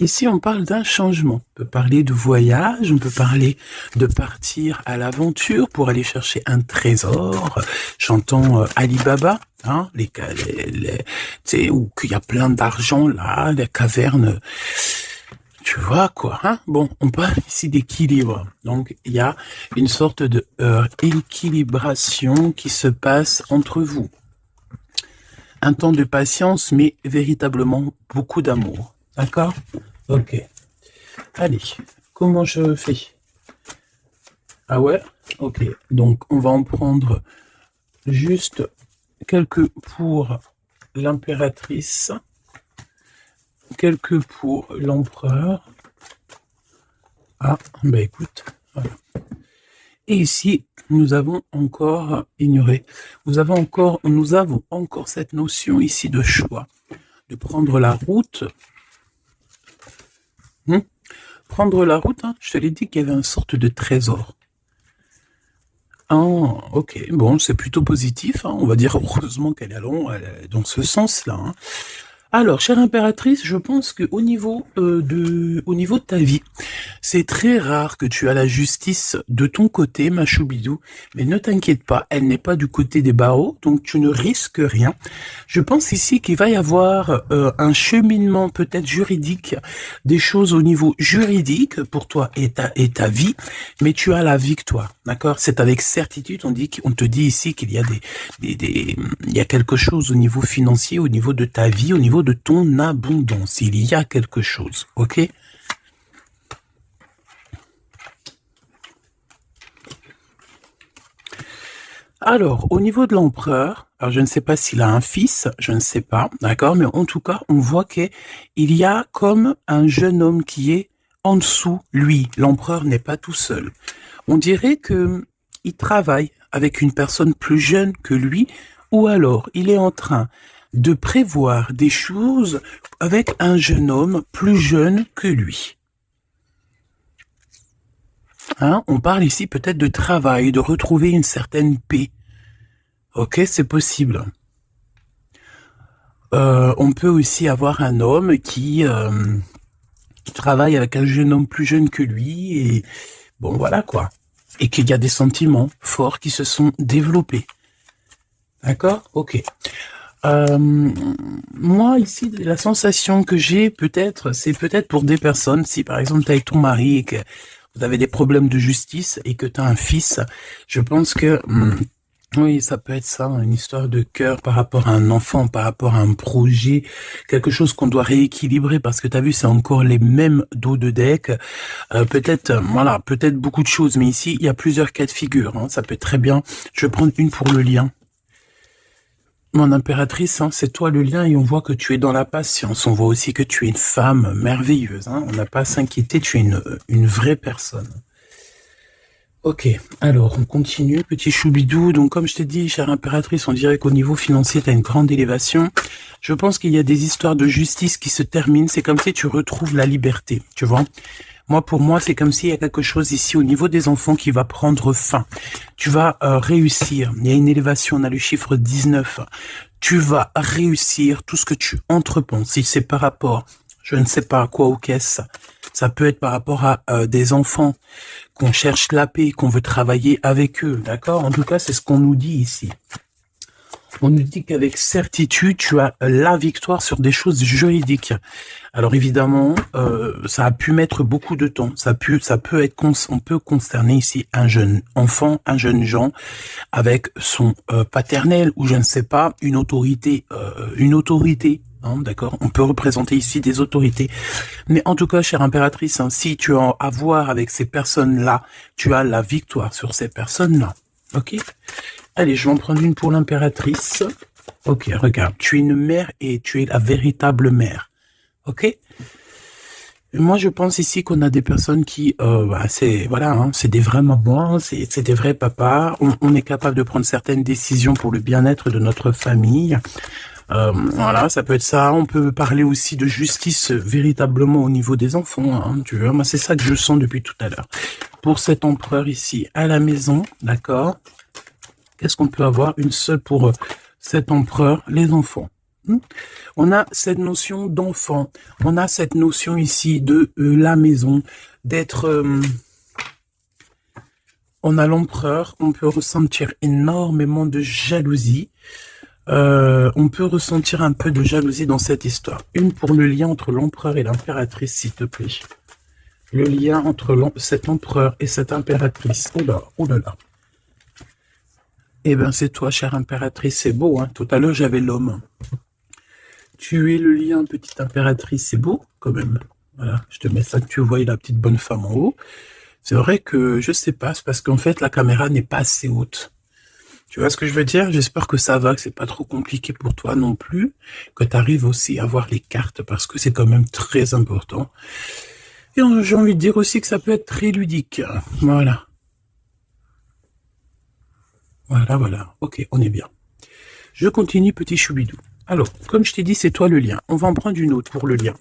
Ici, on parle d'un changement. On peut parler de voyage, on peut parler de partir à l'aventure pour aller chercher un trésor. J'entends Alibaba, hein, tu sais, où qu'il y a plein d'argent là, les cavernes. Tu vois quoi, hein? Bon, on parle ici d'équilibre. Donc, il y a une sorte de équilibration qui se passe entre vous. Un temps de patience, mais véritablement beaucoup d'amour. D'accord? Ok. Allez, comment je fais? Ah ouais? Ok. Donc, on va en prendre juste quelques pour l'impératrice, quelques pour l'empereur. Ah, bah écoute, voilà. Et ici, nous avons encore ignoré. Nous avons encore cette notion ici de choix, de prendre la route. Prendre la route, hein, je te l'ai dit qu'il y avait une sorte de trésor. Ah, ok, bon, c'est plutôt positif, hein, on va dire heureusement qu'elle est dans ce sens-là. Hein. Alors, chère impératrice, je pense que au niveau de ta vie, c'est très rare que tu as la justice de ton côté, ma choubidou, mais ne t'inquiète pas, elle n'est pas du côté des barreaux, donc tu ne risques rien. Je pense ici qu'il va y avoir un cheminement peut-être juridique, des choses au niveau juridique pour toi et ta vie, mais tu as la victoire, d'accord? C'est avec certitude, on te dit ici qu'il y a il y a quelque chose au niveau financier, au niveau de ta vie, au niveau de ton abondance. Il y a quelque chose, ok? Alors, au niveau de l'empereur, alors je ne sais pas s'il a un fils, je ne sais pas, d'accord? Mais en tout cas, on voit qu'il y a comme un jeune homme qui est en dessous, lui. L'empereur n'est pas tout seul. On dirait que il travaille avec une personne plus jeune que lui, ou alors il est en train de prévoir des choses avec un jeune homme plus jeune que lui. Hein, on parle ici peut-être de travail, de retrouver une certaine paix. Ok, c'est possible. On peut aussi avoir un homme qui travaille avec un jeune homme plus jeune que lui et bon voilà quoi. Et qu'il y a des sentiments forts qui se sont développés. D'accord? Ok. Moi, ici, la sensation que j'ai, c'est peut-être pour des personnes, si par exemple tu es avec ton mari et que vous avez des problèmes de justice et que tu as un fils, je pense que, oui, ça peut être ça, une histoire de cœur par rapport à un enfant, par rapport à un projet, quelque chose qu'on doit rééquilibrer parce que tu as vu, c'est encore les mêmes dos de deck. Peut-être beaucoup de choses, mais ici, il y a plusieurs cas de figure. Hein, ça peut être très bien. Je vais prendre une pour le lien. Mon impératrice, hein, c'est toi le lien et on voit que tu es dans la patience. On voit aussi que tu es une femme merveilleuse. Hein, on n'a pas à s'inquiéter, tu es une vraie personne. Ok, alors on continue, petit choubidou. Donc comme je t'ai dit, chère impératrice, on dirait qu'au niveau financier, tu as une grande élévation. Je pense qu'il y a des histoires de justice qui se terminent. C'est comme si tu retrouves la liberté, tu vois. Pour moi, c'est comme s'il y a quelque chose ici au niveau des enfants qui va prendre fin. Tu vas réussir. Il y a une élévation, on a le chiffre 19. Tu vas réussir tout ce que tu entreprends. Si c'est par rapport, je ne sais pas à quoi ou qu'est-ce, ça peut être par rapport à des enfants qu'on cherche la paix, qu'on veut travailler avec eux, d'accord? En tout cas, c'est ce qu'on nous dit ici. On nous dit qu'avec certitude, tu as la victoire sur des choses juridiques. Alors évidemment, ça a pu mettre beaucoup de temps. On peut concerner ici un jeune enfant, un jeune Jean, avec son paternel ou je ne sais pas, une autorité. Hein, d'accord, on peut représenter ici des autorités. Mais en tout cas, chère impératrice, hein, si tu as à voir avec ces personnes-là, tu as la victoire sur ces personnes-là. Ok? Allez, je vais en prendre une pour l'impératrice. Ok, regarde, tu es une mère et tu es la véritable mère. Ok? Moi, je pense ici qu'on a des personnes qui, c'est des vrais mamans, c'est des vrais papas. On est capable de prendre certaines décisions pour le bien-être de notre famille. Voilà, ça peut être ça. On peut parler aussi de justice véritablement au niveau des enfants. Hein, tu vois, moi, c'est ça que je sens depuis tout à l'heure. Pour cet empereur ici à la maison, d'accord? Qu'est-ce qu'on peut avoir? Une seule pour cet empereur, les enfants. On a cette notion d'enfant. On a cette notion ici de la maison, d'être... on a l'empereur. On peut ressentir énormément de jalousie. On peut ressentir un peu de jalousie dans cette histoire. Une pour le lien entre l'empereur et l'impératrice, s'il te plaît. Le lien entre cet empereur et cette impératrice. Oh là là. Eh bien, c'est toi, chère impératrice. C'est beau, hein. Tout à l'heure, j'avais l'homme. Tu es le lien, petite impératrice. C'est beau, quand même. Voilà, je te mets ça que tu vois la petite bonne femme en haut. C'est vrai que, je sais pas, c'est parce qu'en fait, la caméra n'est pas assez haute. Tu vois ce que je veux dire? J'espère que ça va, que c'est pas trop compliqué pour toi non plus, que tu arrives aussi à voir les cartes, parce que c'est quand même très important. Et j'ai envie de dire aussi que ça peut être très ludique. Voilà. Voilà. Ok, on est bien. Je continue, petit choubidou. Alors, comme je t'ai dit, c'est toi le lien. On va en prendre une autre pour le lien.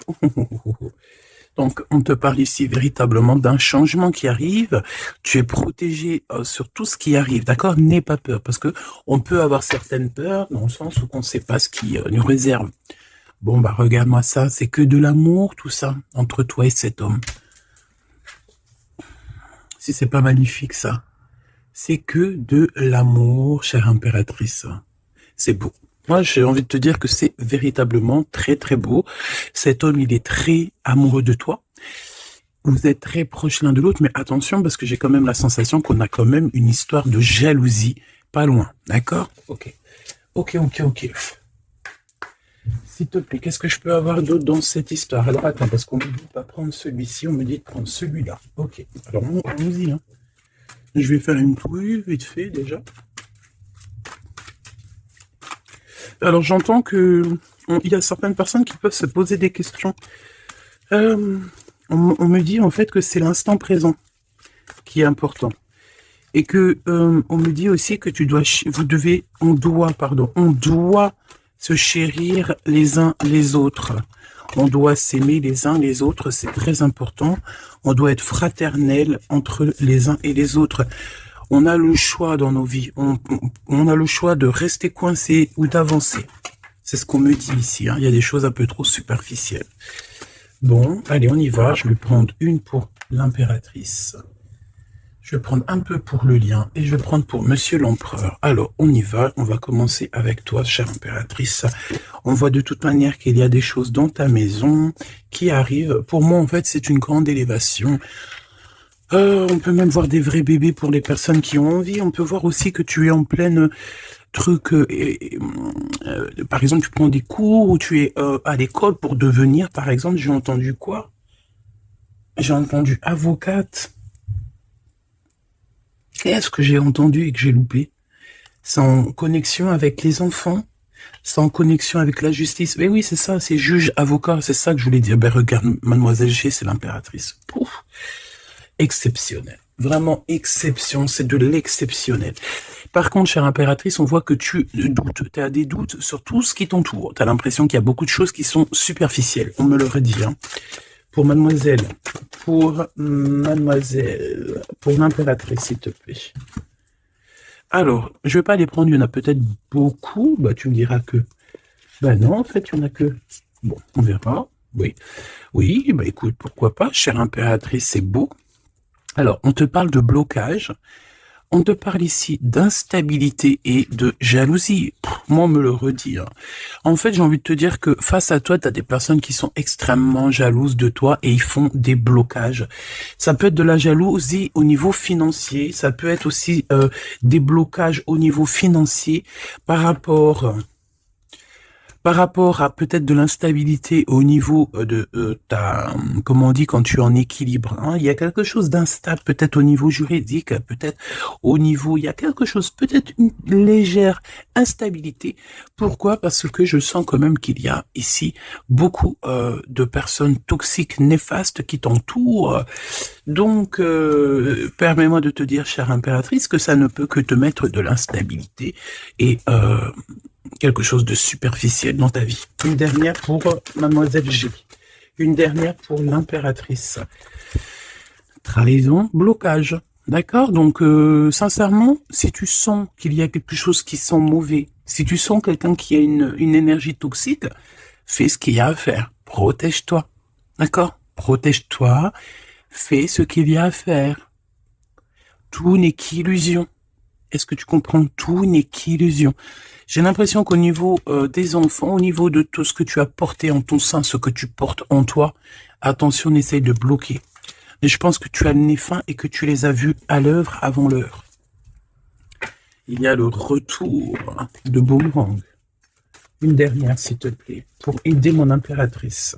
Donc, on te parle ici véritablement d'un changement qui arrive. Tu es protégé sur tout ce qui arrive, d'accord? N'aie pas peur, parce que on peut avoir certaines peurs dans le sens où on ne sait pas ce qui nous réserve. Bon, bah regarde-moi ça, c'est que de l'amour, tout ça, entre toi et cet homme. Si c'est pas magnifique, ça. C'est que de l'amour, chère impératrice. C'est beau. Moi, j'ai envie de te dire que c'est véritablement très, très beau. Cet homme, il est très amoureux de toi. Vous êtes très proches l'un de l'autre, mais attention, parce que j'ai quand même la sensation qu'on a quand même une histoire de jalousie pas loin. D'accord? Ok. S'il te plaît, qu'est-ce que je peux avoir d'autre dans cette histoire? Alors, attends, parce qu'on me dit de pas prendre celui-ci, on me dit de prendre celui-là. Ok. Alors, allons-y, hein. Je vais faire une touille vite fait déjà. Alors j'entends que il y a certaines personnes qui peuvent se poser des questions. On me dit en fait que c'est l'instant présent qui est important. Et que on me dit aussi que on doit se chérir les uns les autres. On doit s'aimer les uns les autres, c'est très important. On doit être fraternel entre les uns et les autres. On a le choix dans nos vies. On a le choix de rester coincé ou d'avancer. C'est ce qu'on me dit ici. Hein. Il y a des choses un peu trop superficielles. Bon, allez, on y va. Je vais prendre une pour l'impératrice. Je vais prendre un peu pour le lien et je vais prendre pour Monsieur l'Empereur. Alors, on y va. On va commencer avec toi, chère impératrice. On voit de toute manière qu'il y a des choses dans ta maison qui arrivent. Pour moi, en fait, c'est une grande élévation. On peut même voir des vrais bébés pour les personnes qui ont envie. On peut voir aussi que tu es en pleine truc. Par exemple, tu prends des cours ou tu es à l'école pour devenir, par exemple, j'ai entendu quoi? J'ai entendu avocate. Qu'est-ce que j'ai entendu et que j'ai loupé? C'est en connexion avec les enfants? C'est en connexion avec la justice? Mais oui, c'est ça, c'est juge, avocat, c'est ça que je voulais dire. Ben regarde, Mademoiselle G, c'est l'impératrice. Pouf. Exceptionnel. Vraiment exception, c'est de l'exceptionnel. Par contre, chère impératrice, on voit que tu doutes. Tu as des doutes sur tout ce qui t'entoure. Tu as l'impression qu'il y a beaucoup de choses qui sont superficielles. On me le redit. Hein. Pour mademoiselle, pour l'impératrice, s'il te plaît. Alors, je vais pas les prendre, il y en a peut-être beaucoup. Bah, tu me diras que... Bah non, en fait, il y en a que... Bon, on verra. Oui, bah écoute, pourquoi pas, chère impératrice, c'est beau. Alors, on te parle de blocage. On te parle ici d'instabilité et de jalousie. Moi, on me le redit. Hein. En fait, j'ai envie de te dire que face à toi, tu as des personnes qui sont extrêmement jalouses de toi et ils font des blocages. Ça peut être de la jalousie au niveau financier. Ça peut être aussi des blocages au niveau financier par rapport à peut-être de l'instabilité au niveau de ta, comment on dit, quand tu es en équilibre, hein, il y a quelque chose d'instable, peut-être au niveau juridique, peut-être au niveau, il y a quelque chose, peut-être une légère instabilité. Pourquoi? Parce que je sens quand même qu'il y a ici beaucoup de personnes toxiques, néfastes qui t'entourent. Donc, permets-moi de te dire, chère impératrice, que ça ne peut que te mettre de l'instabilité et quelque chose de superficiel dans ta vie. Une dernière pour Mademoiselle G. Une dernière pour l'impératrice. Trahison, blocage. D'accord? Donc, sincèrement, si tu sens qu'il y a quelque chose qui sent mauvais, si tu sens quelqu'un qui a une énergie toxique, fais ce qu'il y a à faire. Protège-toi. D'accord? Protège-toi. Fais ce qu'il y a à faire. Tout n'est qu'illusion. Est-ce que tu comprends? Tout n'est qu'illusion. J'ai l'impression qu'au niveau des enfants, au niveau de tout ce que tu as porté en ton sein, ce que tu portes en toi, attention, essaye de bloquer. Mais je pense que tu as le nez fin et que tu les as vus à l'œuvre avant l'heure. Il y a le retour de Boomerang. Une dernière, s'il te plaît, pour aider mon impératrice.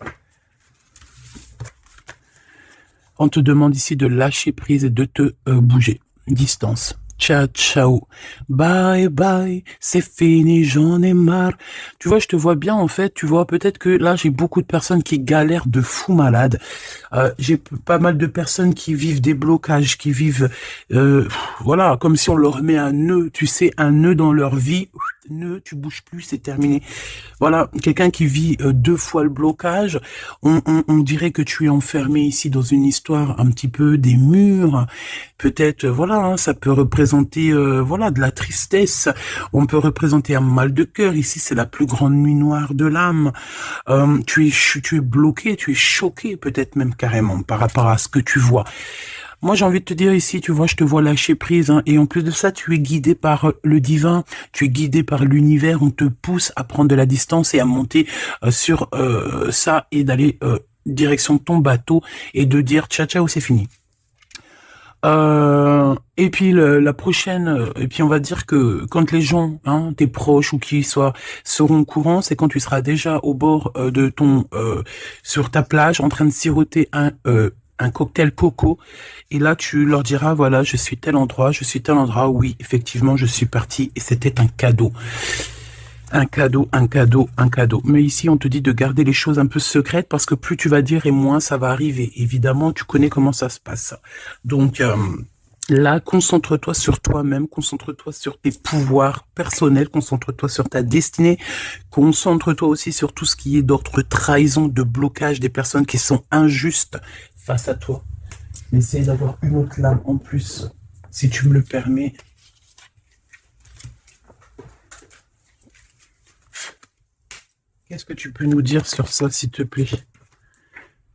On te demande ici de lâcher prise et de te bouger. Distance. Ciao, ciao. Bye, bye. C'est fini, j'en ai marre. Tu vois, je te vois bien, en fait. Tu vois, peut-être que là, j'ai beaucoup de personnes qui galèrent de fou malade. J'ai pas mal de personnes qui vivent des blocages, qui vivent, voilà, comme si on leur met un nœud, tu sais, un nœud dans leur vie. Nœud, tu bouges plus, c'est terminé. Voilà, quelqu'un qui vit 2 fois le blocage, on dirait que tu es enfermé ici dans une histoire un petit peu des murs. Peut-être, voilà, hein, ça peut représenter, voilà, de la tristesse. On peut représenter un mal de cœur. Ici, c'est la plus grande nuit noire de l'âme. Tu es bloqué, tu es choqué, peut-être même carrément par rapport à ce que tu vois. Moi, j'ai envie de te dire ici, tu vois, je te vois lâcher prise, hein, et en plus de ça, tu es guidé par le divin, tu es guidé par l'univers, on te pousse à prendre de la distance et à monter sur ça et d'aller direction ton bateau et de dire ciao ciao, c'est fini. Et puis la prochaine, et puis on va dire que quand les gens, hein, tes proches ou qui soient, seront au courant, c'est quand tu seras déjà au bord de ton, sur ta plage, en train de siroter un cocktail coco, et là tu leur diras, voilà, je suis tel endroit, oui, effectivement, je suis parti, et c'était un cadeau. Un cadeau, un cadeau, un cadeau. Mais ici, on te dit de garder les choses un peu secrètes, parce que plus tu vas dire et moins ça va arriver. Évidemment, tu connais comment ça se passe. Donc, là, concentre-toi sur toi-même, concentre-toi sur tes pouvoirs personnels, concentre-toi sur ta destinée, concentre-toi aussi sur tout ce qui est d'ordre trahison, de blocage, des personnes qui sont injustes face à toi. Essaye d'avoir une autre lame en plus, si tu me le permets. Qu'est-ce que tu peux nous dire sur ça, s'il te plaît?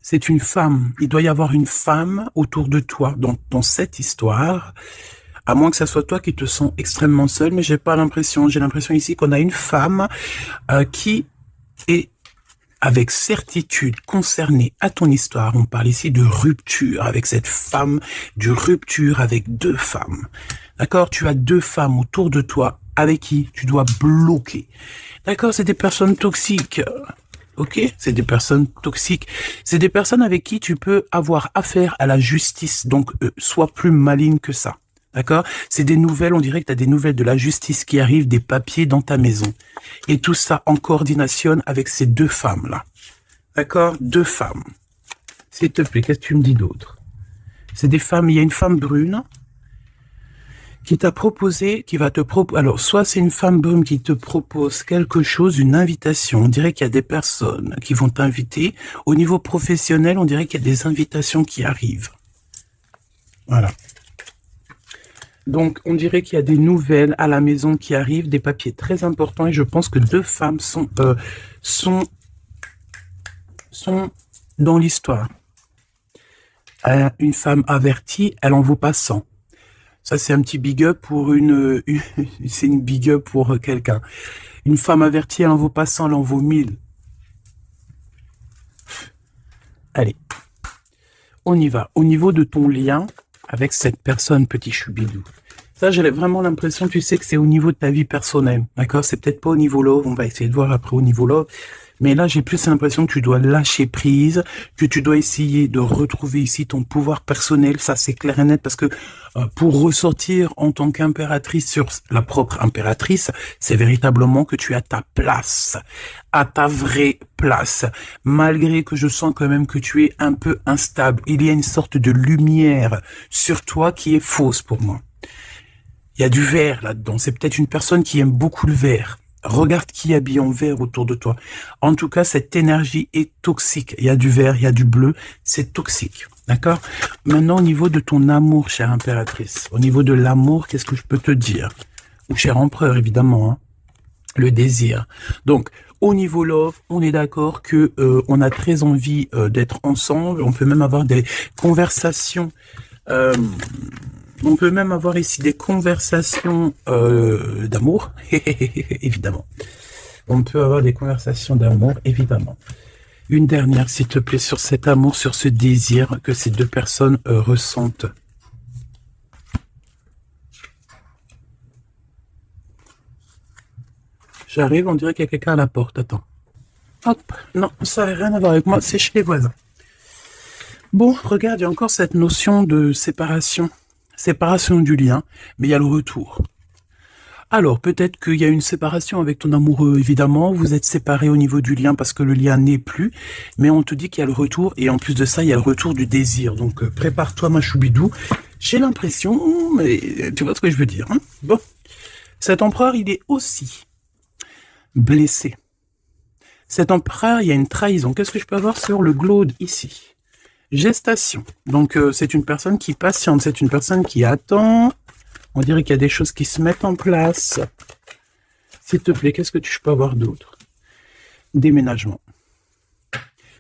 C'est une femme. Il doit y avoir une femme autour de toi dans cette histoire. À moins que ça soit toi qui te sens extrêmement seul, mais j'ai pas l'impression. J'ai l'impression ici qu'on a une femme qui est avec certitude concernée à ton histoire. On parle ici de rupture avec cette femme, de rupture avec 2 femmes. D'accord? Tu as 2 femmes autour de toi avec qui tu dois bloquer. D'accord? C'est des personnes toxiques. Ok? C'est des personnes toxiques. C'est des personnes avec qui tu peux avoir affaire à la justice. Donc, sois plus maligne que ça. D'accord? C'est des nouvelles, on dirait que tu as des nouvelles de la justice qui arrivent, des papiers dans ta maison. Et tout ça en coordination avec ces 2 femmes-là. D'accord? 2 femmes. S'il te plaît, qu'est-ce que tu me dis d'autre? C'est des femmes, il y a une femme brune qui t'a proposé, qui va te proposer, alors, soit c'est une femme brune qui te propose quelque chose, une invitation. On dirait qu'il y a des personnes qui vont t'inviter. Au niveau professionnel, on dirait qu'il y a des invitations qui arrivent. Voilà. Donc, on dirait qu'il y a des nouvelles à la maison qui arrivent, des papiers très importants, et je pense que 2 femmes sont dans l'histoire. Une femme avertie, elle en vaut pas 100. Ça, c'est un petit big up pour c'est une big up pour quelqu'un. Une femme avertie, elle en vaut pas 100, elle en vaut 1000. Allez. On y va. Au niveau de ton lien avec cette personne, petit choubidou. Ça, j'ai vraiment l'impression, tu sais, que c'est au niveau de ta vie personnelle. D'accord? C'est peut-être pas au niveau love. On va essayer de voir après au niveau love. Mais là, j'ai plus l'impression que tu dois lâcher prise, que tu dois essayer de retrouver ici ton pouvoir personnel. Ça, c'est clair et net, parce que pour ressortir en tant qu'impératrice sur la propre impératrice, c'est véritablement que tu as ta place, à ta vraie place. Malgré que je sens quand même que tu es un peu instable, il y a une sorte de lumière sur toi qui est fausse pour moi. Il y a du vert là-dedans. C'est peut-être une personne qui aime beaucoup le vert. Regarde qui habille en vert autour de toi. En tout cas, cette énergie est toxique. Il y a du vert, il y a du bleu. C'est toxique. D'accord? Maintenant, au niveau de ton amour, chère impératrice, au niveau de l'amour, qu'est-ce que je peux te dire? Ou cher empereur, évidemment, hein, le désir. Donc, au niveau love, on est d'accord que on a très envie d'être ensemble. On peut même avoir des conversations. On peut même avoir ici des conversations d'amour, évidemment. On peut avoir des conversations d'amour, évidemment. Une dernière, s'il te plaît, sur cet amour, sur ce désir que ces deux personnes ressentent. J'arrive, on dirait qu'il y a quelqu'un à la porte. Attends. Hop. Non, ça n'a rien à voir avec moi, c'est chez les voisins. Bon, regarde, il y a encore cette notion de séparation. Séparation du lien, mais il y a le retour. Alors, peut-être qu'il y a une séparation avec ton amoureux, évidemment. Vous êtes séparés au niveau du lien parce que le lien n'est plus. Mais on te dit qu'il y a le retour. Et en plus de ça, il y a le retour du désir. Donc, prépare-toi, ma choubidou. J'ai l'impression, mais tu vois ce que je veux dire. Hein, bon. Cet empereur, il est aussi blessé. Cet empereur, il y a une trahison. Qu'est-ce que je peux avoir sur le glaude ici? Gestation. Donc, c'est une personne qui patiente. C'est une personne qui attend. On dirait qu'il y a des choses qui se mettent en place. S'il te plaît, qu'est-ce que tu peux avoir d'autre? Déménagement.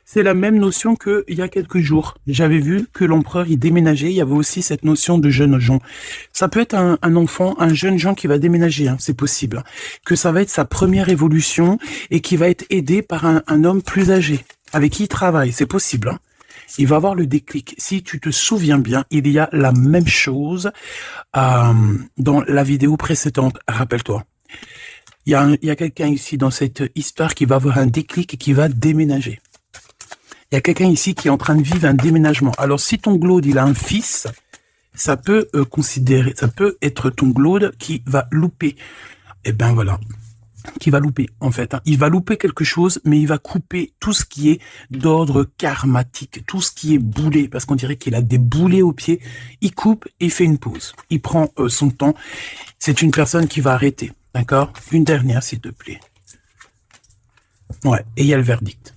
C'est la même notion qu'il y a quelques jours. J'avais vu que l'empereur y déménageait. Il y avait aussi cette notion de jeunes gens. Ça peut être un enfant, un jeune gens qui va déménager, hein, c'est possible. Que ça va être sa première évolution et qui va être aidé par un homme plus âgé, avec qui il travaille, c'est possible. Hein. Il va avoir le déclic. Si tu te souviens bien, il y a la même chose dans la vidéo précédente. Rappelle-toi. Il y a quelqu'un ici dans cette histoire qui va avoir un déclic et qui va déménager. Il y a quelqu'un ici qui est en train de vivre un déménagement. Alors, si ton glaude, il a un fils, ça peut ça peut être ton glaude qui va louper. Eh ben voilà. Qui va louper, en fait. Hein. Il va louper quelque chose, mais il va couper tout ce qui est d'ordre karmatique, tout ce qui est boulé, parce qu'on dirait qu'il a des boulets aux pieds. Il coupe et il fait une pause. Il prend son temps. C'est une personne qui va arrêter, d'accord? Une dernière, s'il te plaît. Ouais, et il y a le verdict.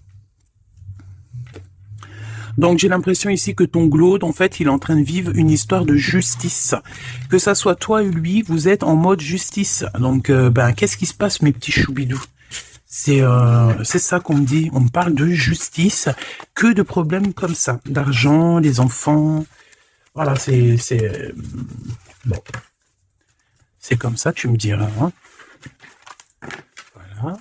Donc j'ai l'impression ici que ton glaude, en fait, il est en train de vivre une histoire de justice. Que ça soit toi ou lui, vous êtes en mode justice. Donc, qu'est-ce qui se passe, mes petits choubidous? C'est ça qu'on me dit. On me parle de justice, que de problèmes comme ça, d'argent, les enfants. Voilà, bon, c'est comme ça, tu me diras. Hein. Voilà.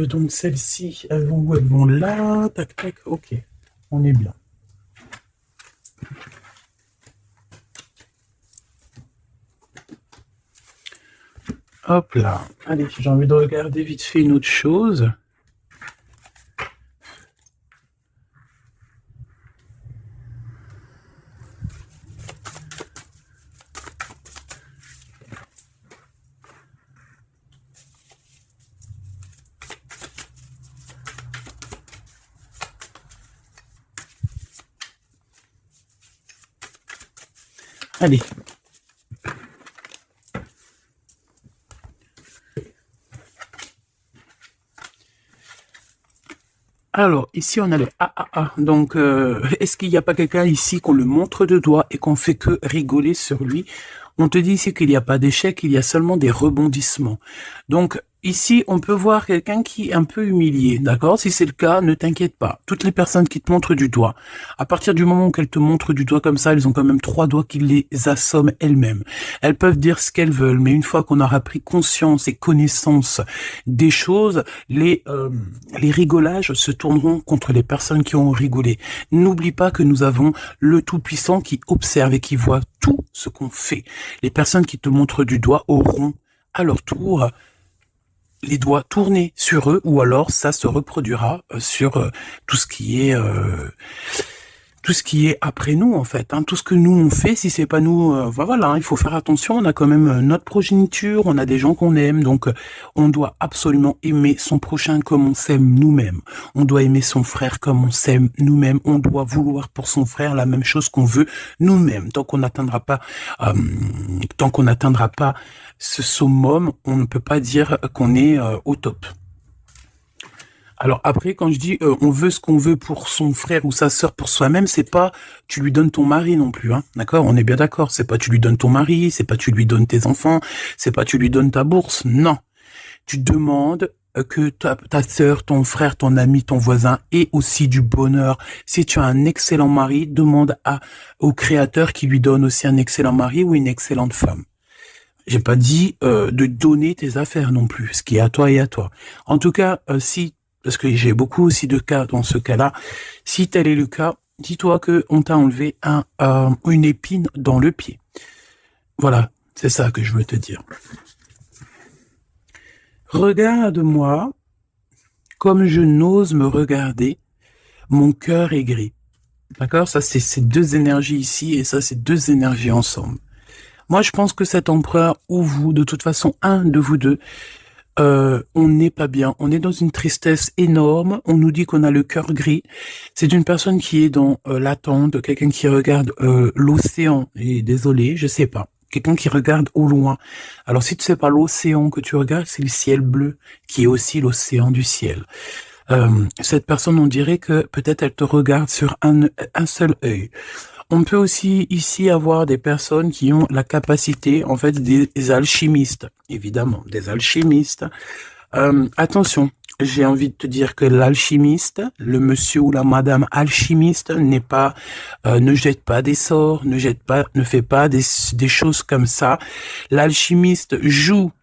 Donc celles-ci, elles vont là, tac tac, ok, on est bien. Hop là, allez, j'ai envie de regarder vite fait une autre chose. Allez. Alors, ici, on a le AAA. Donc, est-ce qu'il n'y a pas quelqu'un ici qu'on le montre de doigt et qu'on fait que rigoler sur lui? On te dit ici qu'il n'y a pas d'échec, il y a seulement des rebondissements. Donc, ici, on peut voir quelqu'un qui est un peu humilié, d'accord? Si c'est le cas, ne t'inquiète pas. Toutes les personnes qui te montrent du doigt, à partir du moment où elles te montrent du doigt comme ça, elles ont quand même 3 doigts qui les assomment elles-mêmes. Elles peuvent dire ce qu'elles veulent, mais une fois qu'on aura pris conscience et connaissance des choses, les rigolages se tourneront contre les personnes qui ont rigolé. N'oublie pas que nous avons le Tout-Puissant qui observe et qui voit tout ce qu'on fait. Les personnes qui te montrent du doigt auront à leur tour les doigts tournés sur eux, ou alors ça se reproduira sur tout ce qui est après nous, en fait. Hein. Tout ce que nous on fait, si c'est pas nous, voilà, hein, il faut faire attention. On a quand même notre progéniture, on a des gens qu'on aime, donc on doit absolument aimer son prochain comme on s'aime nous-mêmes. On doit aimer son frère comme on s'aime nous-mêmes. On doit vouloir pour son frère la même chose qu'on veut nous-mêmes. Tant qu'on n'atteindra pas ce summum, on ne peut pas dire qu'on est au top. Alors après, quand je dis on veut ce qu'on veut pour son frère ou sa sœur pour soi-même, c'est pas tu lui donnes ton mari non plus, hein. D'accord? On est bien d'accord. C'est pas tu lui donnes ton mari, c'est pas tu lui donnes tes enfants, c'est pas tu lui donnes ta bourse. Non. Tu demandes que ta sœur, ton frère, ton ami, ton voisin ait aussi du bonheur. Si tu as un excellent mari, demande au Créateur qui lui donne aussi un excellent mari ou une excellente femme. J'ai pas dit de donner tes affaires non plus, ce qui est à toi et à toi. En tout cas, si, parce que j'ai beaucoup aussi de cas dans ce cas-là, si tel est le cas, dis-toi que on t'a enlevé une épine dans le pied. Voilà, c'est ça que je veux te dire. Regarde-moi comme je n'ose me regarder, mon cœur est gris. D'accord? Ça, c'est ces deux énergies ici et ça, c'est deux énergies ensemble. Moi, je pense que cet empereur ou vous, de toute façon, un de vous deux, on n'est pas bien. On est dans une tristesse énorme. On nous dit qu'on a le cœur gris. C'est une personne qui est dans l'attente, quelqu'un qui regarde l'océan. Et désolé, je sais pas. Quelqu'un qui regarde au loin. Alors, si tu sais pas l'océan que tu regardes, c'est le ciel bleu, qui est aussi l'océan du ciel. Cette personne, on dirait que peut-être elle te regarde sur un seul œil. On peut aussi ici avoir des personnes qui ont la capacité, en fait, des alchimistes, évidemment, des alchimistes. Attention, j'ai envie de te dire que l'alchimiste, le monsieur ou la madame alchimiste n'est pas, ne jette pas des sorts, ne fait pas des choses comme ça. L'alchimiste joue,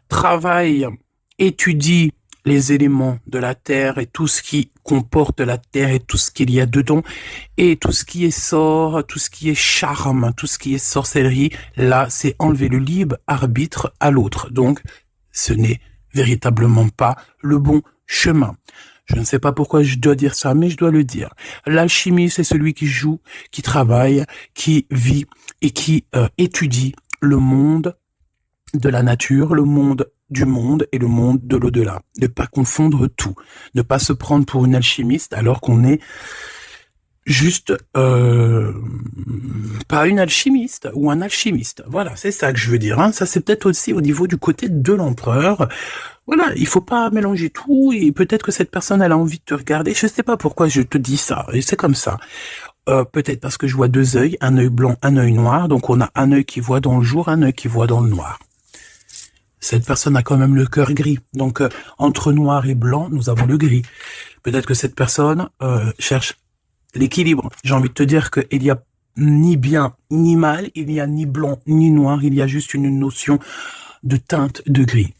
travaille, étudie les éléments de la terre et tout ce qui comporte la terre et tout ce qu'il y a dedans et tout ce qui est sort, tout ce qui est charme, tout ce qui est sorcellerie, là, c'est enlever le libre arbitre à l'autre. Donc, ce n'est véritablement pas le bon chemin. Je ne sais pas pourquoi je dois dire ça, mais je dois le dire. L'alchimie, c'est celui qui joue, qui travaille, qui vit et qui étudie le monde de la nature, le monde du monde et le monde de l'au-delà. Ne pas confondre tout. Ne pas se prendre pour une alchimiste alors qu'on est juste pas une alchimiste ou un alchimiste. Voilà, c'est ça que je veux dire. Hein. Ça, c'est peut-être aussi au niveau du côté de l'empereur. Voilà, il faut pas mélanger tout et peut-être que cette personne, elle a envie de te regarder. Je sais pas pourquoi je te dis ça. Et c'est comme ça. Peut-être parce que je vois deux œils, un œil blanc, un œil noir. Donc, on a un œil qui voit dans le jour, un œil qui voit dans le noir. Cette personne a quand même le cœur gris. Donc, entre noir et blanc, nous avons le gris. Peut-être que cette personne cherche l'équilibre. J'ai envie de te dire qu'il y a ni bien ni mal, il n'y a ni blanc ni noir, il y a juste une notion de teinte de gris.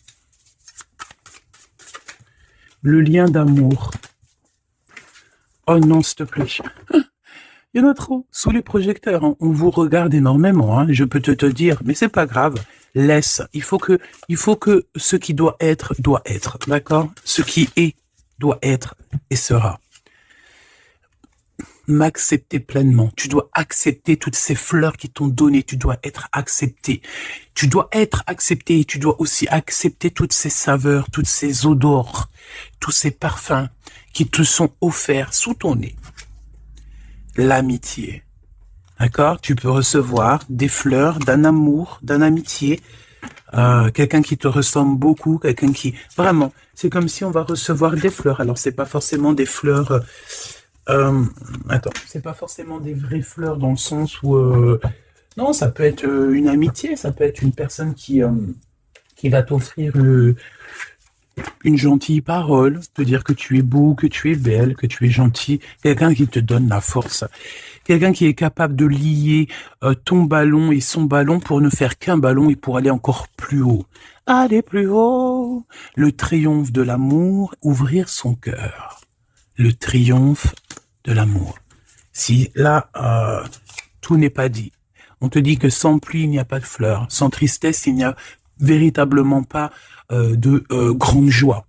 Le lien d'amour. Oh non, s'il te plaît. Il y en a trop. Sous les projecteurs, hein. On vous regarde énormément, hein. Je peux te dire, mais c'est pas grave. Laisse. Il faut que ce qui doit être, d'accord? Ce qui est, doit être et sera. M'accepter pleinement. Tu dois accepter toutes ces fleurs qui t'ont donné. Tu dois être accepté. Tu dois être accepté et tu dois aussi accepter toutes ces saveurs, toutes ces odeurs, tous ces parfums qui te sont offerts sous ton nez. L'amitié. D'accord? Tu peux recevoir des fleurs d'un amour, d'un amitié, quelqu'un qui te ressemble beaucoup, quelqu'un qui... Vraiment, c'est comme si on va recevoir des fleurs. Alors, c'est pas forcément des fleurs... c'est pas forcément des vraies fleurs dans le sens où... non, ça peut être une amitié, ça peut être une personne qui va t'offrir une gentille parole, te dire que tu es beau, que tu es belle, que tu es gentil, quelqu'un qui te donne la force, quelqu'un qui est capable de lier ton ballon et son ballon pour ne faire qu'un ballon et pour aller encore plus haut. Aller plus haut, le triomphe de l'amour, ouvrir son cœur. Le triomphe de l'amour. Si là, tout n'est pas dit. On te dit que sans pluie, il n'y a pas de fleurs. Sans tristesse, il n'y a véritablement pas de grande joie.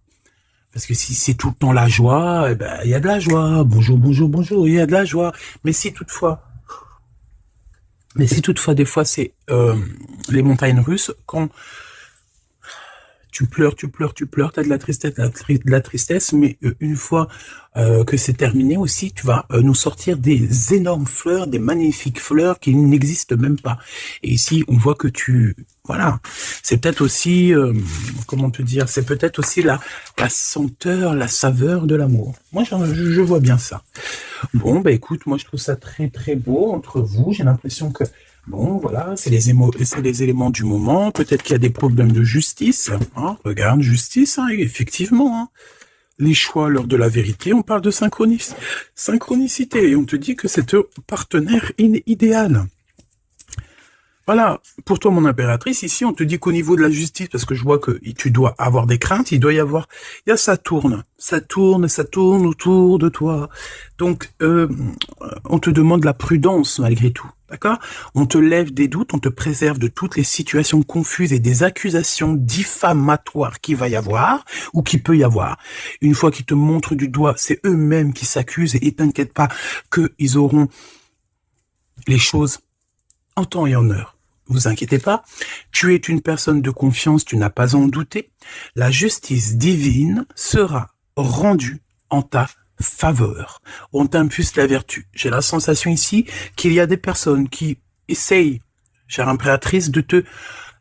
Parce que si c'est tout le temps la joie, eh ben, il y a de la joie. Bonjour, bonjour, bonjour, il y a de la joie. Mais si toutefois, des fois, c'est les montagnes russes, quand tu pleures, t'as de la tristesse, mais une fois que c'est terminé aussi, tu vas nous sortir des énormes fleurs, des magnifiques fleurs qui n'existent même pas. Et ici, on voit que tu Voilà. C'est peut-être aussi, comment te dire, c'est peut-être aussi la senteur, la saveur de l'amour. Moi, je vois bien ça. Bon, bah écoute, moi je trouve ça très très beau entre vous. J'ai l'impression que, bon, voilà, c'est les éléments du moment. Peut-être qu'il y a des problèmes de justice. Hein. Regarde, justice, hein, effectivement. Hein. Les choix lors de la vérité, on parle de synchronicité. Et on te dit que c'est ton partenaire idéal. Voilà, pour toi, mon impératrice, ici, on te dit qu'au niveau de la justice, parce que je vois que tu dois avoir des craintes, il y a ça tourne autour de toi. Donc, on te demande la prudence malgré tout, d'accord? On te lève des doutes, on te préserve de toutes les situations confuses et des accusations diffamatoires qu'il va y avoir ou qu'il peut y avoir. Une fois qu'ils te montrent du doigt, c'est eux-mêmes qui s'accusent et t'inquiète pas qu'ils auront les choses en temps et en heure. Vous inquiétez pas, tu es une personne de confiance, tu n'as pas à en douter. La justice divine sera rendue en ta faveur. On t'impulse la vertu. J'ai la sensation ici qu'il y a des personnes qui essayent, chère impératrice, de te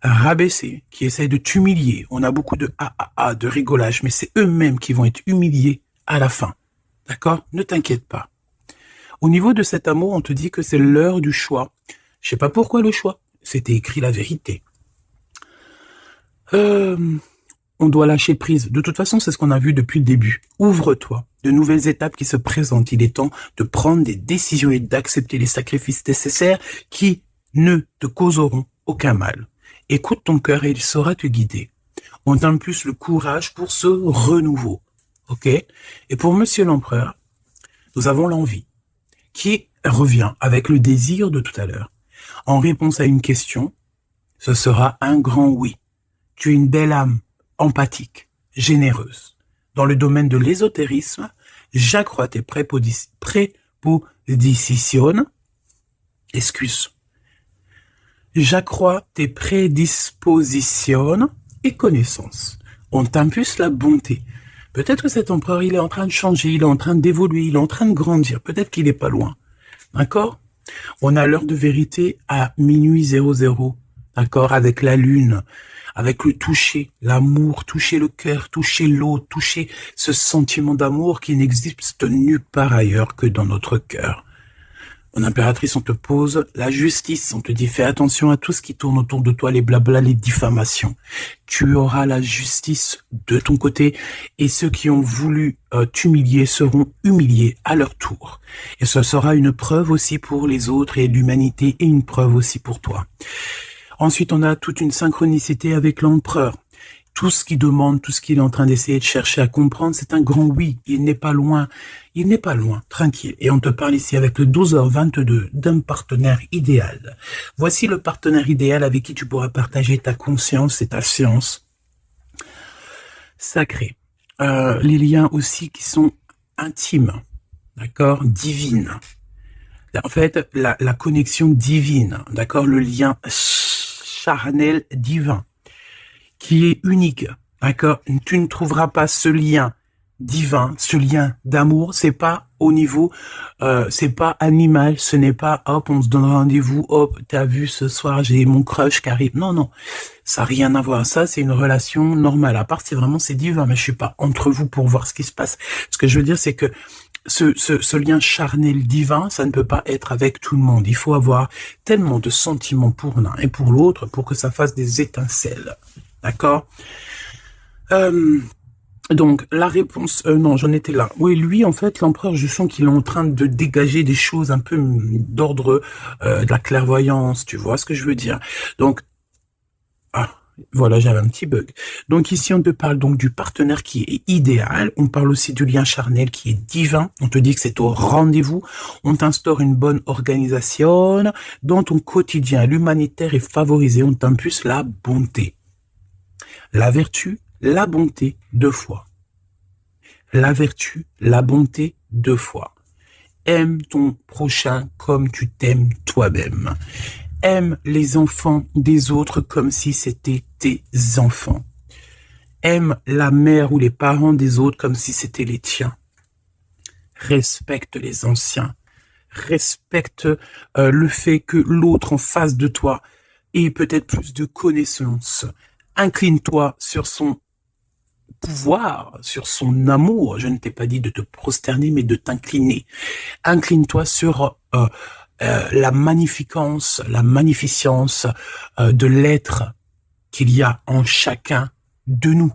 rabaisser, qui essayent de t'humilier. On a beaucoup de de rigolage, mais c'est eux-mêmes qui vont être humiliés à la fin. D'accord? Ne t'inquiète pas. Au niveau de cet amour, on te dit que c'est l'heure du choix. Je sais pas pourquoi le choix. C'était écrit la vérité. On doit lâcher prise. De toute façon, c'est ce qu'on a vu depuis le début. Ouvre-toi. De nouvelles étapes qui se présentent. Il est temps de prendre des décisions et d'accepter les sacrifices nécessaires qui ne te causeront aucun mal. Écoute ton cœur et il saura te guider. On t'impulse le courage pour ce renouveau. Ok? Et pour Monsieur l'Empereur, nous avons l'envie qui revient avec le désir de tout à l'heure. En réponse à une question, ce sera un grand oui. Tu es une belle âme, empathique, généreuse. Dans le domaine de l'ésotérisme, j'accrois tes prépositions, j'accrois tes prédispositions et connaissances. On t'impulse la bonté. Peut-être que cet empereur, il est en train de changer, il est en train d'évoluer, il est en train de grandir. Peut-être qu'il n'est pas loin. D'accord? On a l'heure de vérité à minuit 00. D'accord? Avec la lune, avec le toucher, l'amour, toucher le cœur, toucher l'autre, toucher ce sentiment d'amour qui n'existe nulle part ailleurs que dans notre cœur. Mon impératrice, on te pose la justice, on te dit fais attention à tout ce qui tourne autour de toi, les blabla, les diffamations. Tu auras la justice de ton côté et ceux qui ont voulu t'humilier seront humiliés à leur tour. Et ce sera une preuve aussi pour les autres et l'humanité et une preuve aussi pour toi. Ensuite, on a toute une synchronicité avec l'empereur. Tout ce qu'il demande, tout ce qu'il est en train d'essayer de chercher à comprendre, c'est un grand oui. Il n'est pas loin. Il n'est pas loin. Tranquille. Et on te parle ici avec le 12h22 d'un partenaire idéal. Voici le partenaire idéal avec qui tu pourras partager ta conscience et ta science sacrée. Les liens aussi qui sont intimes. D'accord? Divines. En fait, la connexion divine. D'accord? Le lien charnel divin. Qui est unique, d'accord? Tu ne trouveras pas ce lien divin, ce lien d'amour, c'est pas au niveau, c'est pas animal, ce n'est pas hop, on se donne rendez-vous, hop, t'as vu ce soir, j'ai mon crush qui arrive. Non, non, ça n'a rien à voir. Ça, c'est une relation normale. À part si vraiment c'est divin, mais je suis pas entre vous pour voir ce qui se passe. Ce que je veux dire, c'est que ce lien charnel divin, ça ne peut pas être avec tout le monde. Il faut avoir tellement de sentiments pour l'un et pour l'autre pour que ça fasse des étincelles. D'accord? Donc, la réponse... non, j'en étais là. Oui, lui, en fait, l'empereur, je sens qu'il est en train de dégager des choses un peu d'ordre de la clairvoyance, tu vois ce que je veux dire? Donc, voilà, j'avais un petit bug. Donc ici, on te parle donc du partenaire qui est idéal. On parle aussi du lien charnel qui est divin. On te dit que c'est au rendez-vous. On t'instaure une bonne organisation. Dans ton quotidien, l'humanitaire est favorisé. On t'impulse la bonté. La vertu, la bonté, 2 fois. La vertu, la bonté, 2 fois. Aime ton prochain comme tu t'aimes toi-même. Aime les enfants des autres comme si c'était tes enfants. Aime la mère ou les parents des autres comme si c'était les tiens. Respecte les anciens. Respecte le fait que l'autre en face de toi et peut-être plus de connaissances. Incline-toi sur son pouvoir, sur son amour. Je ne t'ai pas dit de te prosterner, mais de t'incliner. Incline-toi sur la magnificence, la magnificence de l'être qu'il y a en chacun de nous.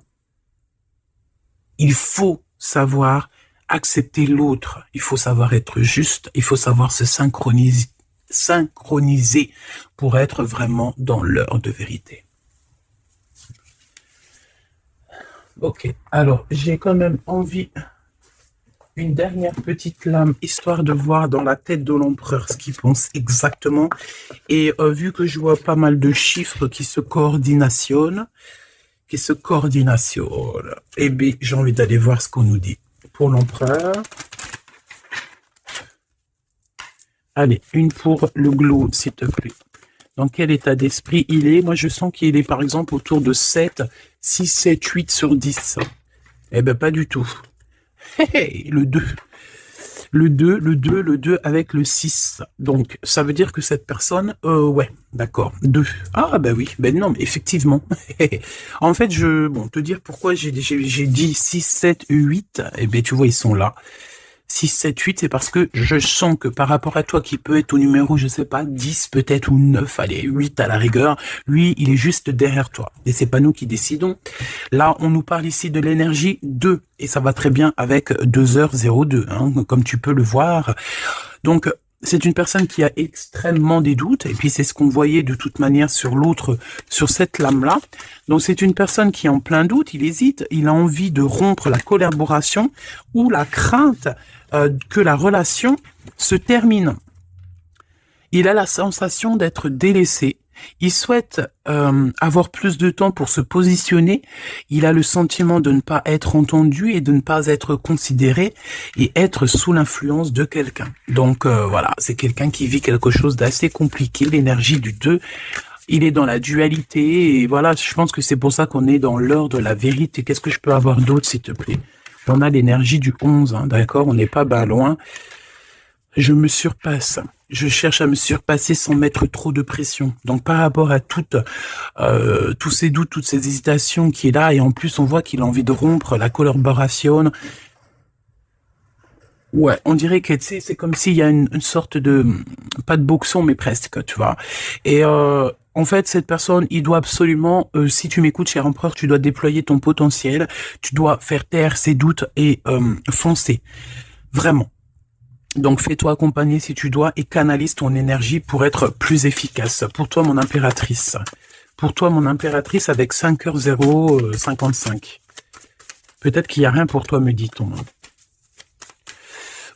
Il faut savoir accepter l'autre. Il faut savoir être juste. Il faut savoir se synchroniser pour être vraiment dans l'heure de vérité. Ok, alors j'ai quand même envie une dernière petite lame, histoire de voir dans la tête de l'empereur ce qu'il pense exactement. Et vu que je vois pas mal de chiffres qui se coordinationnent, eh bien j'ai envie d'aller voir ce qu'on nous dit. Pour l'empereur. Allez, une pour le glow, s'il te plaît. Dans quel état d'esprit il est? Moi, je sens qu'il est, par exemple, autour de 7, 6, 7, 8 sur 10. Eh ben, pas du tout. Hey, le 2. Le 2 avec le 6. Donc, ça veut dire que cette personne, ouais, d'accord, 2. Ah, ben oui, ben non, mais effectivement. En fait, te dire pourquoi j'ai dit 6, 7, 8, eh ben, tu vois, ils sont là. 6, 7, 8, c'est parce que je sens que par rapport à toi qui peut être au numéro, je sais pas, 10 peut-être ou 9, allez, 8 à la rigueur, lui, il est juste derrière toi. Et c'est pas nous qui décidons. Là, on nous parle ici de l'énergie 2, et ça va très bien avec 2h02, hein, comme tu peux le voir. Donc, c'est une personne qui a extrêmement des doutes, et puis c'est ce qu'on voyait de toute manière sur l'autre, sur cette lame-là. Donc c'est une personne qui est en plein doute, il hésite, il a envie de rompre la collaboration ou la crainte que la relation se termine. Il a la sensation d'être délaissé. Il souhaite avoir plus de temps pour se positionner. Il a le sentiment de ne pas être entendu et de ne pas être considéré et être sous l'influence de quelqu'un. Donc voilà, c'est quelqu'un qui vit quelque chose d'assez compliqué. L'énergie du 2, il est dans la dualité et voilà, je pense que c'est pour ça qu'on est dans l'heure de la vérité. Qu'est-ce que je peux avoir d'autre, s'il te plaît? On a l'énergie du 11, hein, d'accord? On n'est pas loin. Je me surpasse. Je cherche à me surpasser sans mettre trop de pression. Donc par rapport à tous ces doutes, toutes ces hésitations qui est là, et en plus on voit qu'il a envie de rompre la collaboration. Ouais, on dirait que c'est comme s'il y a une sorte de, pas de boxon, mais presque, tu vois. Et en fait, cette personne, il doit absolument, si tu m'écoutes, cher empereur, tu dois déployer ton potentiel, tu dois faire taire ses doutes et foncer. Vraiment. Donc fais-toi accompagner si tu dois et canalise ton énergie pour être plus efficace. Pour toi, mon impératrice. Pour toi, mon impératrice, avec 5h055. Peut-être qu'il n'y a rien pour toi, me dit-on.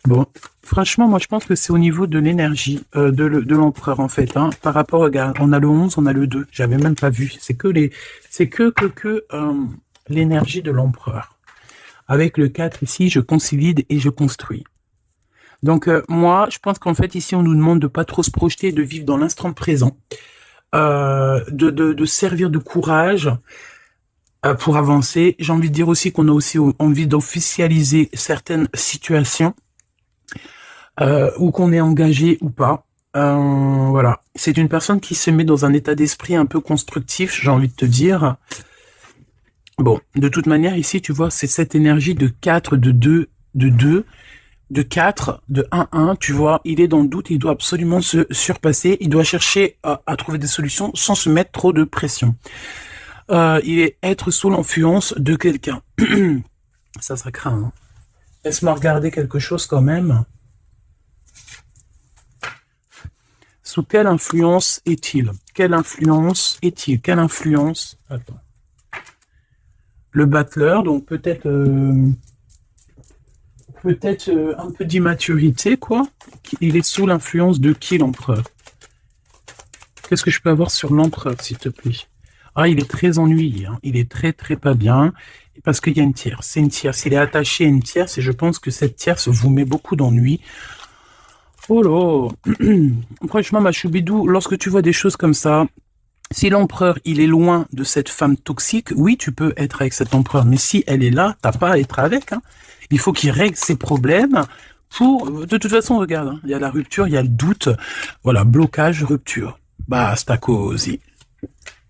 Bon, franchement, moi, je pense que c'est au niveau de l'énergie de l'empereur, en fait. Hein. Par rapport, regarde, on a le 11, on a le 2. J'avais même pas vu. C'est que l'énergie de l'empereur. Avec le 4 ici, je consolide et je construis. Donc, moi, je pense qu'en fait, ici, on nous demande de pas trop se projeter, de vivre dans l'instant présent, de servir de courage pour avancer. J'ai envie de dire aussi qu'on a aussi envie d'officialiser certaines situations où qu'on est engagé ou pas. Voilà. C'est une personne qui se met dans un état d'esprit un peu constructif, j'ai envie de te dire. Bon, de toute manière, ici, tu vois, c'est cette énergie de 4, de 2, de 4, de 1, tu vois, il est dans le doute, il doit absolument se surpasser, il doit chercher à trouver des solutions sans se mettre trop de pression. Il est être sous l'influence de quelqu'un. Ça craint. Hein. Laisse-moi regarder quelque chose quand même. Sous quelle influence est-il? Quelle influence est-il? Quelle influence? Attends. Le battleur, donc peut-être... un peu d'immaturité, quoi. Il est sous l'influence de qui, l'empereur? Qu'est-ce que je peux avoir sur l'empereur, s'il te plaît? Ah, il est très ennuyé, hein. Il est très, très pas bien, parce qu'il y a une tierce. C'est une tierce. Il est attaché à une tierce, et je pense que cette tierce vous met beaucoup d'ennui. Oh là. Franchement, ma choubidou, lorsque tu vois des choses comme ça, si l'empereur, il est loin de cette femme toxique, oui, tu peux être avec cet empereur, mais si elle est là, t'as pas à être avec, hein. Il faut qu'il règle ses problèmes pour... De toute façon, regarde, hein, il y a la rupture, il y a le doute. Voilà, blocage, rupture. Basta così.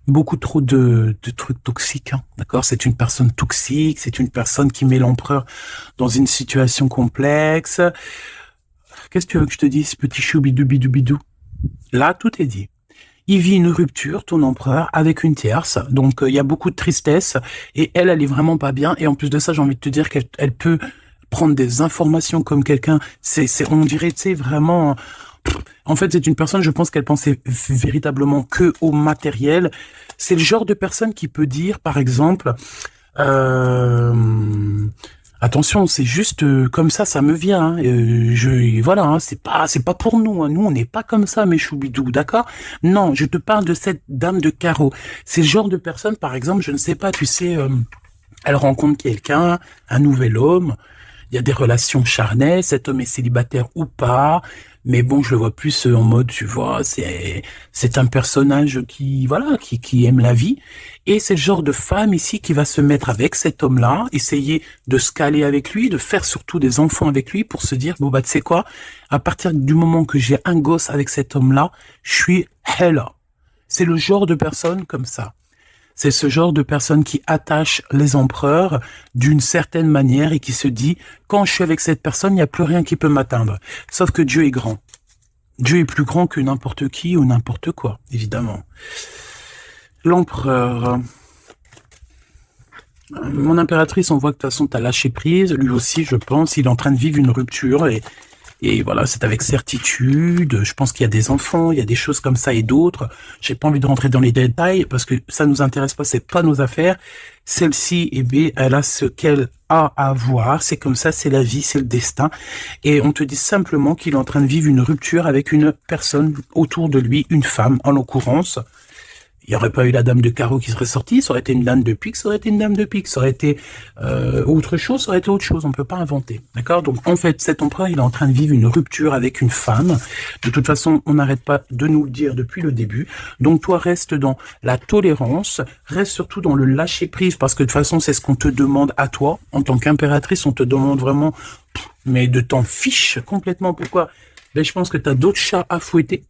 beaucoup trop de trucs toxiques, hein, d'accord? C'est une personne toxique, c'est une personne qui met l'empereur dans une situation complexe. Qu'est-ce que tu veux que je te dise, petit chou bidou bidou bidou? Là, tout est dit. Il vit une rupture, ton empereur, avec une tierce. Donc, il y a beaucoup de tristesse. Et elle est vraiment pas bien. Et en plus de ça, j'ai envie de te dire qu'elle peut prendre des informations comme quelqu'un. On dirait, tu sais, vraiment. En fait, c'est une personne, je pense qu'elle pensait véritablement que au matériel. C'est le genre de personne qui peut dire, par exemple, euh, attention, c'est juste comme ça me vient. Hein. Voilà, hein, c'est pas pour nous. Hein. Nous, on n'est pas comme ça, mes choubidous, d'accord? Non, je te parle de cette dame de carreau. C'est le genre de personne, par exemple, je ne sais pas, tu sais, elle rencontre quelqu'un, un nouvel homme. Il y a des relations charnelles, cet homme est célibataire ou pas, mais bon, je le vois plus en mode, tu vois, c'est un personnage qui voilà, qui aime la vie, et c'est le genre de femme ici qui va se mettre avec cet homme-là, essayer de se caler avec lui, de faire surtout des enfants avec lui pour se dire bon bah tu sais quoi, à partir du moment que j'ai un gosse avec cet homme-là, je suis hella. C'est le genre de personne comme ça. C'est ce genre de personne qui attache les empereurs d'une certaine manière et qui se dit, quand je suis avec cette personne, il n'y a plus rien qui peut m'atteindre. Sauf que Dieu est grand. Dieu est plus grand que n'importe qui ou n'importe quoi, évidemment. L'empereur. Mon impératrice, on voit que de toute façon, tu as lâché prise. Lui aussi, je pense, il est en train de vivre une rupture et voilà, c'est avec certitude. Je pense qu'il y a des enfants, il y a des choses comme ça et d'autres. J'ai pas envie de rentrer dans les détails parce que ça nous intéresse pas, c'est pas nos affaires. Celle-ci, eh bien, elle a ce qu'elle a à voir. C'est comme ça, c'est la vie, c'est le destin. Et on te dit simplement qu'il est en train de vivre une rupture avec une personne autour de lui, une femme en l'occurrence. Il n'y aurait pas eu la dame de carreau qui serait sortie, ça aurait été une dame de pique, ça aurait été une dame de pique, ça aurait été autre chose, ça aurait été autre chose, on ne peut pas inventer. D'accord? Donc en fait, cet empereur, il est en train de vivre une rupture avec une femme. De toute façon, on n'arrête pas de nous le dire depuis le début. Donc toi, reste dans la tolérance, reste surtout dans le lâcher-prise, parce que de toute façon, c'est ce qu'on te demande à toi. En tant qu'impératrice, on te demande vraiment, mais de t'en fiche complètement. Pourquoi? Ben, je pense que tu as d'autres chats à fouetter.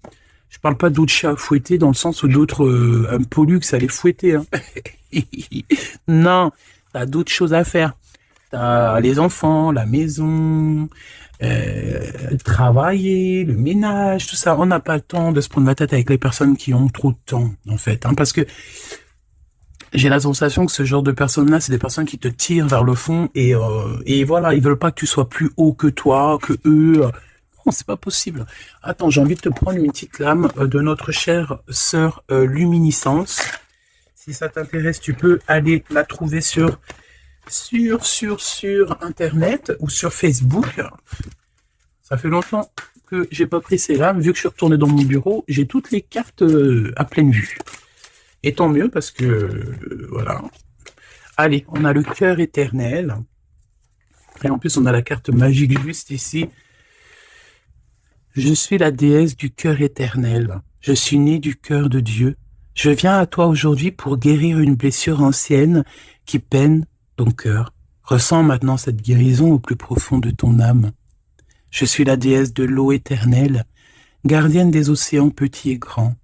Je parle pas d'autres chats à fouetter dans le sens où d'autres pollux à les fouetter. Hein. Non, t'as d'autres choses à faire. T'as les enfants, la maison, travailler, le ménage, tout ça. On n'a pas le temps de se prendre la tête avec les personnes qui ont trop de temps, en fait. Hein, parce que j'ai la sensation que ce genre de personnes-là, c'est des personnes qui te tirent vers le fond et voilà, ils veulent pas que tu sois plus haut que toi, que eux. Non, c'est pas possible. Attends, j'ai envie de te prendre une petite lame de notre chère sœur Luminiscence. Si ça t'intéresse, tu peux aller la trouver sur Internet ou sur Facebook. Ça fait longtemps que j'ai pas pris ces lames. Vu que je suis retourné dans mon bureau, j'ai toutes les cartes à pleine vue. Et tant mieux parce que, voilà. Allez, on a le cœur éternel. Et en plus, on a la carte magique juste ici. Je suis la déesse du cœur éternel. Je suis née du cœur de Dieu. Je viens à toi aujourd'hui pour guérir une blessure ancienne qui peine ton cœur. Ressens maintenant cette guérison au plus profond de ton âme. Je suis la déesse de l'eau éternelle, gardienne des océans petits et grands.